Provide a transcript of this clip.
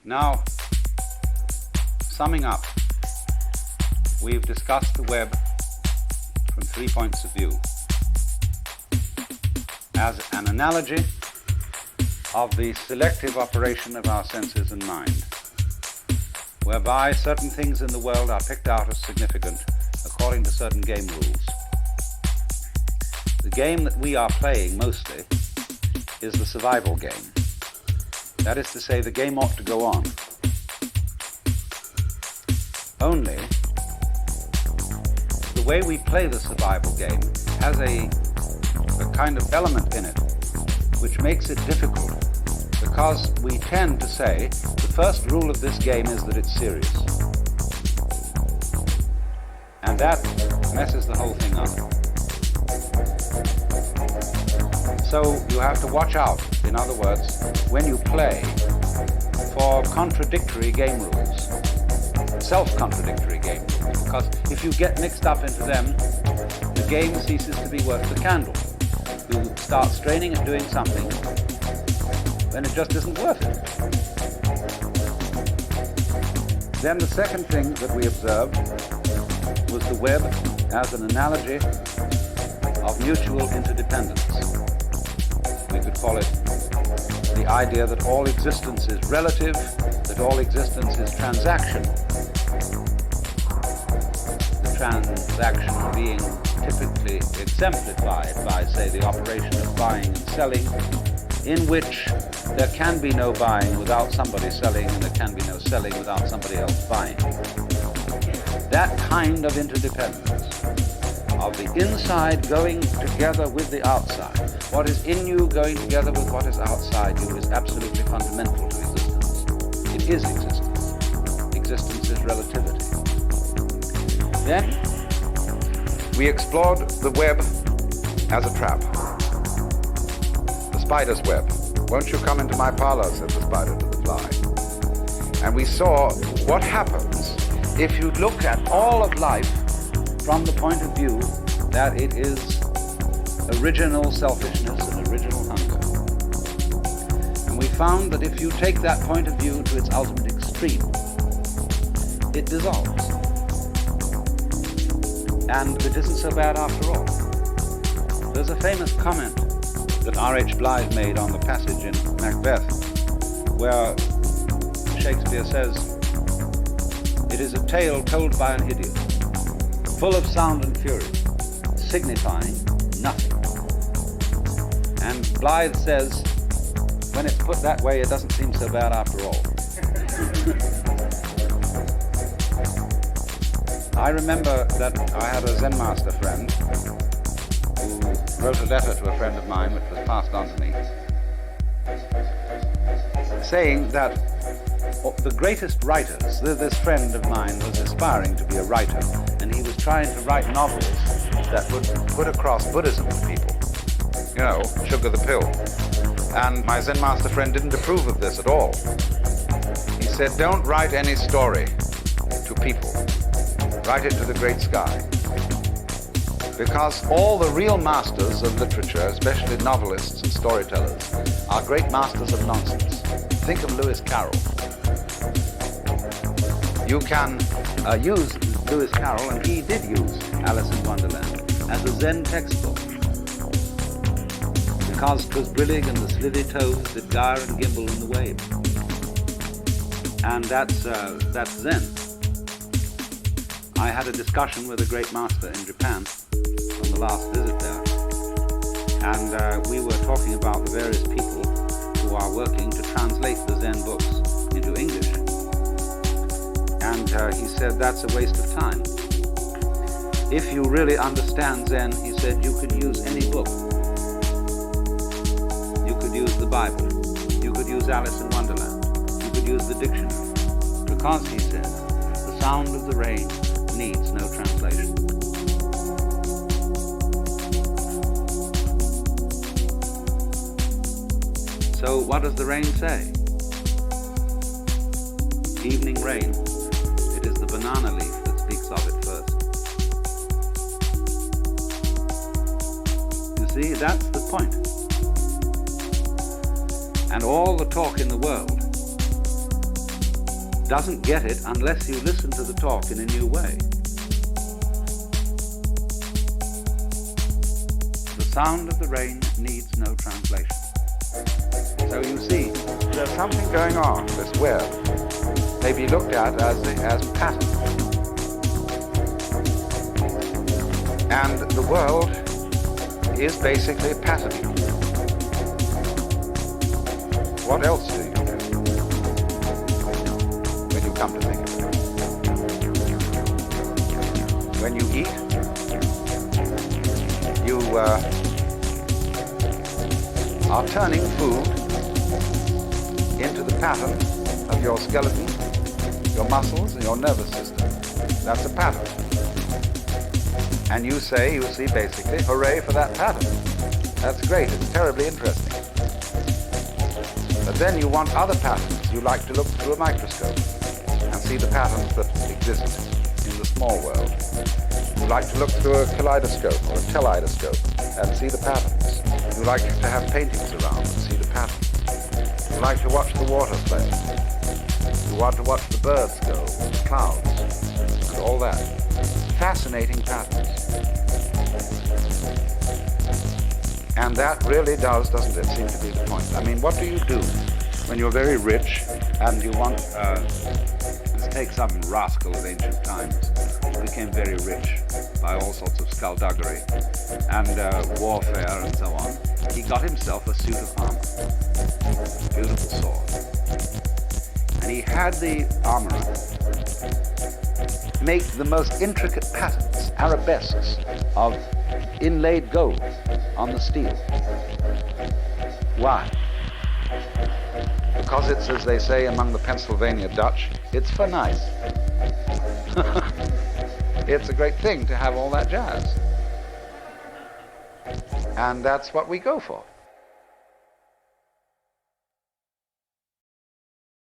Now, summing up, we've discussed the web from 3 points of view. As an analogy of the selective operation of our senses and mind, whereby certain things in the world are picked out as significant according to certain game rules. The game that we are playing mostly is the survival game. That is to say, the game ought to go on. Only, the way we play the survival game has a kind of element in it which makes it difficult, because we tend to say the first rule of this game is that it's serious. And that messes the whole thing up. So you have to watch out, in other words, when you play, for contradictory game rules, self-contradictory game rules, because if you get mixed up into them, the game ceases to be worth the candle. You start straining at doing something, then it just isn't worth it. Then the second thing that we observed was the web as an analogy of mutual interdependence. We could call it the idea that all existence is relative, that all existence is transactional. The transaction being typically exemplified by, say, the operation of buying and selling, in which there can be no buying without somebody selling, and there can be no selling without somebody else buying. That kind of interdependence, of the inside going together with the outside, what is in you going together with what is outside you, is absolutely fundamental to existence. It is existence. Existence is relativity. Then we explored the web as a trap. The spider's web. "Won't you come into my parlor?" said the spider to the fly. And we saw what happens if you look at all of life from the point of view that it is original selfishness and original hunger. And we found that if you take that point of view to its ultimate extreme, it dissolves. And it isn't so bad after all. There's a famous comment that R.H. Blythe made on the passage in Macbeth, where Shakespeare says, "It is a tale told by an idiot, full of sound and fury, signifying nothing." And Blythe says, when it's put that way, it doesn't seem so bad after all. I remember that I had a Zen master friend who wrote a letter to a friend of mine, which was passed on to me, saying that the greatest writers, this friend of mine was aspiring to be a writer, and he was trying to write novels that would put across Buddhism to people. You know, sugar the pill. And my Zen master friend didn't approve of this at all. He said, "Don't write any story to people. Write it to the great sky." Because all the real masters of literature, especially novelists and storytellers, are great masters of nonsense. Think of Lewis Carroll. You can use Lewis Carroll, and he did use Alice in Wonderland, as a Zen textbook. Because 'twas brillig and the slithy toves did gyre and gimble in the waves. And that's Zen. I had a discussion with a great master in Japan on the last visit there, and we were talking about the various people who are working to translate the Zen books into English. And he said, "That's a waste of time. If you really understand Zen," he said, "you could use any book. You could use the Bible. You could use Alice in Wonderland. You could use the dictionary. Because," he said, "the sound of the rain needs no translation." So what does the rain say? Evening rain. It is the banana leaf that speaks of it first. You see, that's the point. And all the talk in the world doesn't get it unless you listen to the talk in a new way. The sound of the rain needs no translation. So you see, there's something going on. This web may be looked at as pattern. And the world is basically patterning. What else do you do when you come to think of it? When you eat, you are turning food into the pattern of your skeleton, your muscles, and your nervous system. That's a pattern. And you see, basically, hooray for that pattern. That's great, it's terribly interesting. But then you want other patterns. You like to look through a microscope and see the patterns that exist in the small world. You like to look through a kaleidoscope or a teleidoscope and see the patterns. You like to have paintings around and see the patterns. You like to watch the water play. You want to watch the birds go, the clouds, and all that. Fascinating patterns. And that really does, doesn't it, seem to be the point. I mean, what do you do when you're very rich and you want, let's take some rascal of ancient times who became very rich by all sorts of skullduggery and warfare and so on. He got himself a suit of armor, beautiful sword. And he had the armorer make the most intricate patterns, arabesques of inlaid gold on the steel. Why? Because it's, as they say among the Pennsylvania Dutch, it's for nice. It's a great thing to have all that jazz. And that's what we go for.